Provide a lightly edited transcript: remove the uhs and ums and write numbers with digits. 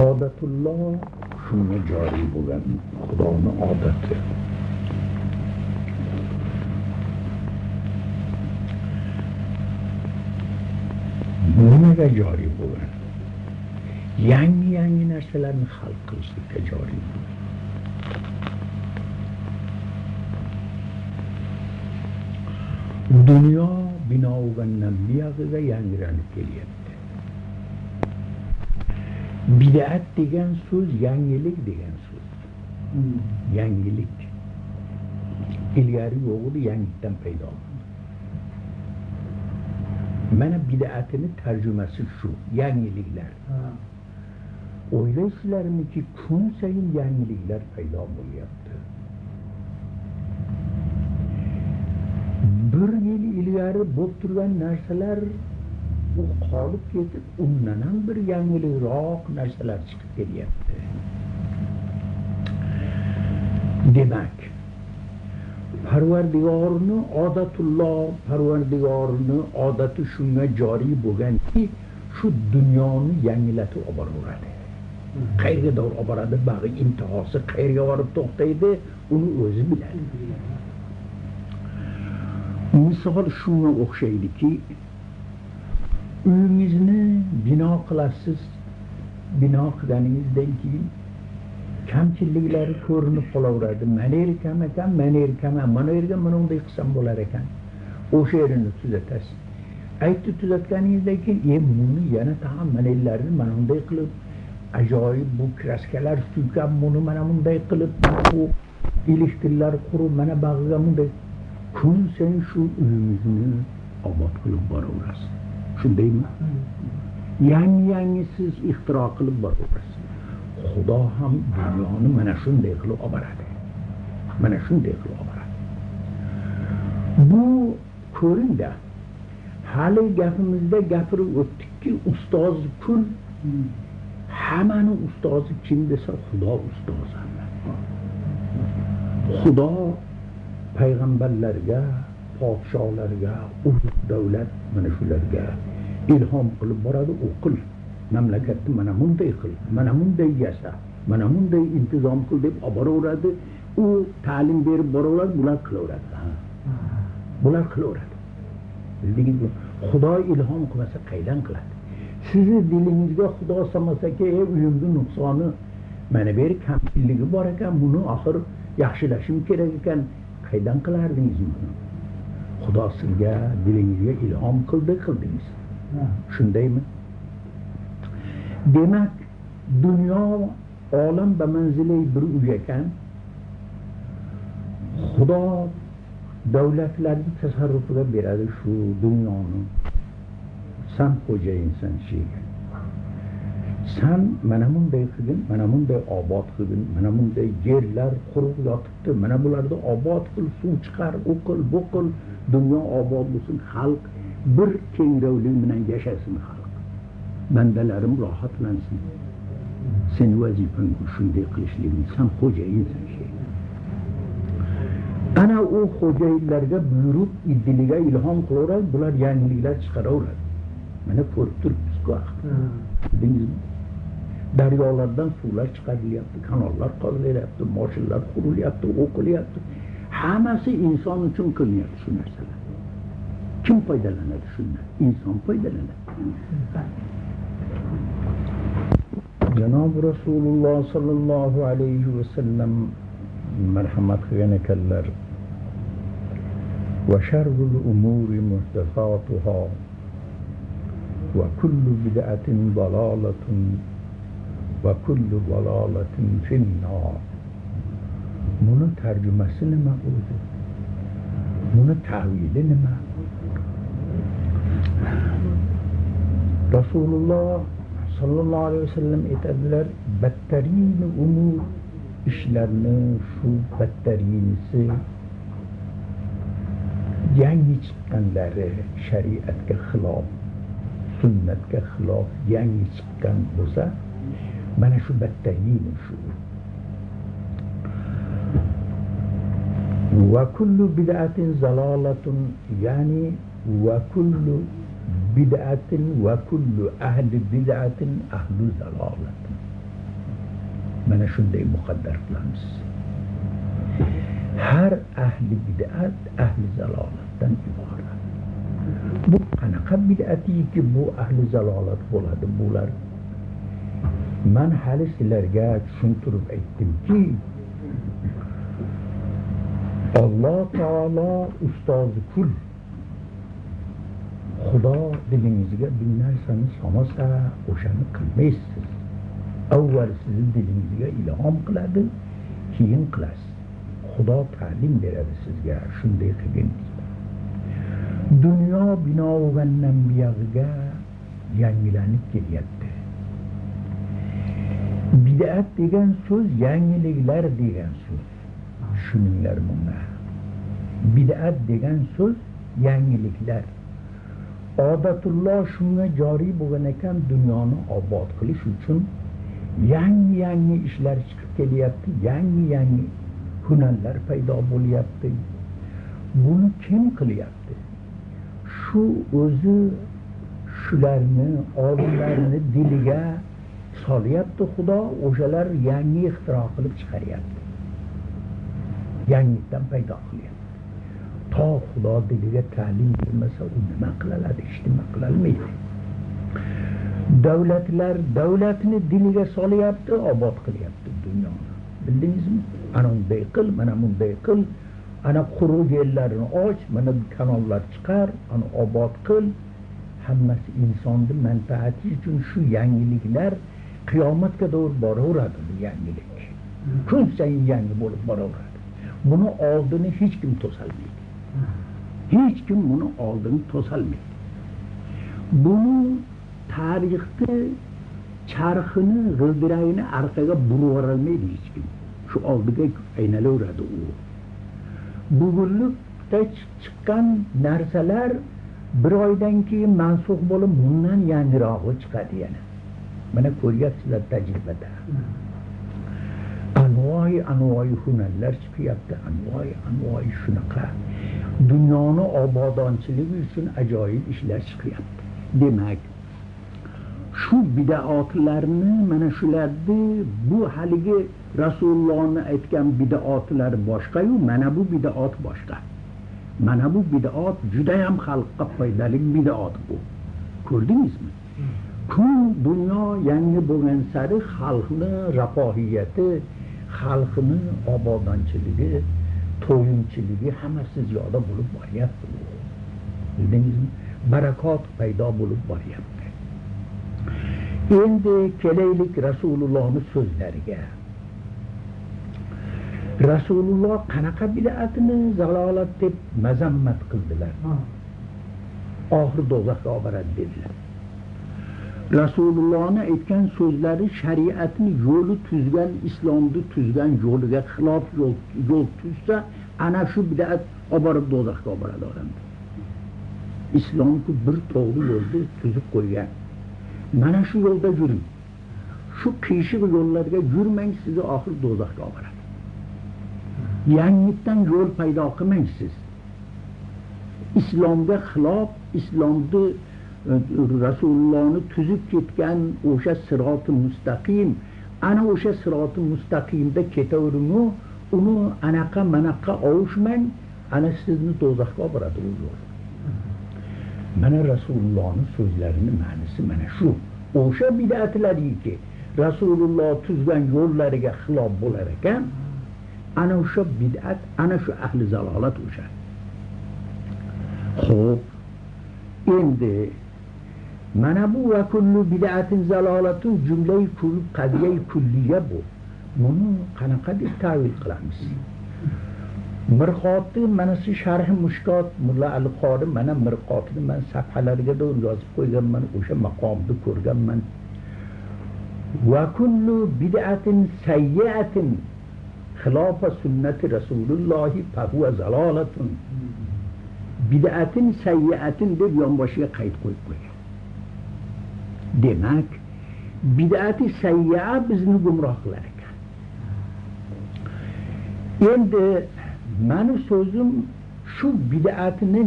odatulloh shunga joriy bo'lgan Xudoni odati. Nimaga joriy bo'lgan? Yangi narsalarni xalq qilishlikka joriy bo'lgan. Dunyo bino'gan biyog'iga yangilanib kelyapti. Bid'at degan so'z yangilik degan so'z. Yangilik. Ilgari yo'q edi, yangidan paydo bo'ldi. Mana bid'atning tarjimasi shu, yangiliklar. O'ylaysizlarmiki, kun sayin yangiliklar paydo bo'lyapti. Bir yil ilgari bo'lib turgan narsalar u qolib ketib, undan ham bir yangilikroq narsalar chiqib kelyapti. Demak, Parvardigorni odatulloh, Parvardigorni odati shunga joriy bo'lganki, shu dunyoni yangilatib olib boraveradi. Qayerga doğru olib boradi, bag'i intihosi qayerga borib to'xtaydi, uni o'zi biladi. Misol shunga o'xshaydiki, uyingizni bino qilasiz, bino qilganingizdan keyin kamchiliklari ko'rinib qolaveradi. Mana yerkam ekan, mana yerkam, mana yerga mana bunday qilsam bo'lar ekan. O'sha yerini tuzatasiz. Aytib tuzatganingizdan keyin, buni yana ta'minlarni mana bunday qilib, ajoyib bu kraskalar suygan, buni mana bunday qilib, bu elektrlar qurib, mana bag'iga bunday kun sen shu uyingizni obod qilib boraverasiz. Shundaymi? Yangi siz ixtiro qilib boraverasiz. Xudo ham dunyoni mana shunday qilib olib boradi. Mana shunday qilib olib boradi. Bu ko'ringda hali gapimizda gapirib o'tdikki, ustoz kul hammani ustozi kim desa Xudo ustozi. Xudo payg'ambarlarga, podsholarga, ulug' davlat mana shularga ilhom qilib boradi, o'qil. Mamlakatni mana bunday qil, mana bunday yasa, mana bunday intizom qil deb olib boraveradi. U ta'lim berib boraveradi, bular qilaveradi. Bular qilaveradi. Bildingizmi? Xudo ilhom qilmasa qaydan qiladi? Sizni dilingizga Xudo solmasaki, uyimda nuqsoni, mana bu yer kamchiligi bor ekan, buni oxir yaxshilashim kerak ekan, qaydan qilardingiz buni? Xudo sizga dilingizga ilhom qildingiz. Shundaymi? Demak, dunyo olam ba manzili bir uy ekan. Xudo davlatlarni tasarrufiga beradi shu dunyoni. Sen xo'jayinsan sheyga. Sen mana bunday qilgin, mana bunday obod qilgin, mana bunday yerlar qurib yotibdi, mana bularni obod qil, suv chiqar, u qil, bu qil, dunyo obod bo'lsin, xalq bir kengrovlik bilan yashasin xalq. Bandalarim rohatlansin. Sen vazifang shunday qilishliging, sen xo'jayinsan shay. Ana u xo'jayinlarga buyruq diliga ilhom qilaveradi, bular yangiliklar chiqaraveradi. Mana ko'rib turibsiz-ku. Daryolardan suvlar chiqarilyapti, kanallar qazilyapti, moshinlar qurilyapti, o'qilyapti. Hammasi inson uchun qilinyapti shu narsalar. Kim foydalanadi shundan? Inson foydalanadi. Janob Rasululloh sallallohu alayhi va sallam marhamat qilgan ekanlar. Va sharrul umuri muhdathatuha va kullu bid'atin dalalatun va kullu dalalatin fin-nar. Buni tarjimasi nima o'zi? Buni ta'vili nima? Rasululloh sallallohu alayhi vasallam aytadilar, battarin umur ishlarni shu battarinisi yangi chiqqanlari shariatga xilof, sunnatga xilof yangi chiqqan bo'lsa, mana shu battarin shu. Va kullu bid'atin zalalatun, ya'ni va kullu bid'atin va kullu ahli bid'atin ahlu zalalat. Mana shunday muqaddar qilamiz. Har ahli bid'at ahli zalolatdan iborat. Bu qanaqa bid'atiki bu ahli zalolat bo'ladi bular? Men hali sizlarga tushuntirib aytdimki, Alloh taolo ustozi kul. Xudo dilingizga bir narsani solmasa, o'shani qilmaysiz. Avval sizni dilingizga ilhom qiladi, keyin qilasiz. Xudo ta'lim beradi sizga, shunday qiling. Dunyo bino bo'lgandan buyog'iga yangilanib kelyapti. Bid'at degan so'z yangiliklar degan so'z. Tushuninglar buni. Bid'at degan so'z yangiliklar. Odatulloh shunga joriy bo'lgan ekan, dunyoni obod qilish uchun yangi ishlar chiqib kelyapti, yangi hunarlar paydo bo'lyapti. Buni kim qilyapti? Shu o'zi shularni olimlarni diliga solyapti Xudo, o'shalar yangi ixtiro qilib chiqaryapti. Yangidan paydo qilyapti. To Xudo diliga ta'lim bermasa, u nima qiladi, hech nima qilolmaydi. Davlatlar davlatni diliga solyapti, obod qilyapti dunyoni. Bildingizmi? Ana unday qil, mana bunday qil, ana quruq yerlarni och, mana kanallar chiqar, ana obod qil. Hammasi insonning manfaati uchun shu yangiliklar qiyomatga doğru boraveradi bu yangilik. Kun sayin yangi bo'lib boraveradi. Buni oldini hech kim to'solmaydi. Hech kim buni oldini to'solmaydi. Buni tarixda charxini, g'ildiragini orqaga burib olmaydi hech kim. Shu oldiga aylanadi u. Bugunlikda chiqqan narsalar bir oydan keyin mansux bo'lib, bundan yangirog'i chiqadi yana. Mana ko'ryapsizlar tajribada. Anvoy hunarlar chiqyapti, anvoy shunaqa. Dunyoni obodonchiligi uchun ajoyib ishlar chiqyapti. Demak, shu bid'atlarni mana shularni bu haligi Rasulullohning aytgan bid'atlar boshqa-yu, mana bu bid'at boshqa. Mana bu bid'at juda ham xalqqa foydali bid'at bu. Ko'rdingizmi? Kun dunyo yangi bo'lgan sari xalqni rafohiyati, xalqni obodonchiligi, to'yinchiligi hammasi ziyoda bo'lib boryapti. Bildingizmi? Barakot paydo bo'lib boryapti. Endi kelaylik Rasulullohning so'zlariga. Rasululloh qanaqa bid'atni zalolat deb mazammat qildilar. Oxir do'zaxga olib boradi dedilar. Rasulullohning aytgan so'zlari shariatni yo'li tuzgan, islomni tuzgan yo'liga xilof yo'l tuzsa, ana shu bid'at olib borib do'zaxga olib boradi odamni. Islomku bir to'g'ri yo'lni tuzib qo'ygan. Mana shu yo'lda yuring. Shu qiyshiq yo'llarga yurmang, sizni oxir do'zaxga olib boradi. Yangidan yo'l paydo qilmang siz. Islomga xilof, islomni Rasulullohni tuzib ketgan o'sha siroti mustaqim, ana o'sha siroti mustaqimda ketavering, uni anaqa manaqa ovishmang, ana sizni do'zaxga olib boradi u yo'l. Mana Rasulullohning so'zlarining ma'nosi mana shu. O'sha bid'atlariki Rasululloh tuzgan yo'llariga xilof bo'lar ekan, ana o'sha bid'at, ana shu ahli zalolat o'sha. Xo'p, endi mana bu va kullu bid'atin zalolatun jumlai kull qadiyai kulliya bu. Buni qanaqa deb ta'vil qilamiz? Mirqotni mana shu sharh mushkot Mulla Ali Qori mana mirqotni men safhalariga doğru yozib qo'yganman, o'sha maqomni ko'rganman. Va kullu bid'atin sayyi'atin xilofa sunnati Rasululloh fa huwa zalolatun. Bid'atin sayyi'atin deb yonboshiga qayd qo'yib qo'ygan. Demak, bid'ati sayyi'a bizni gumroh qilar ekan. Endi mani so'zim shu bid'atni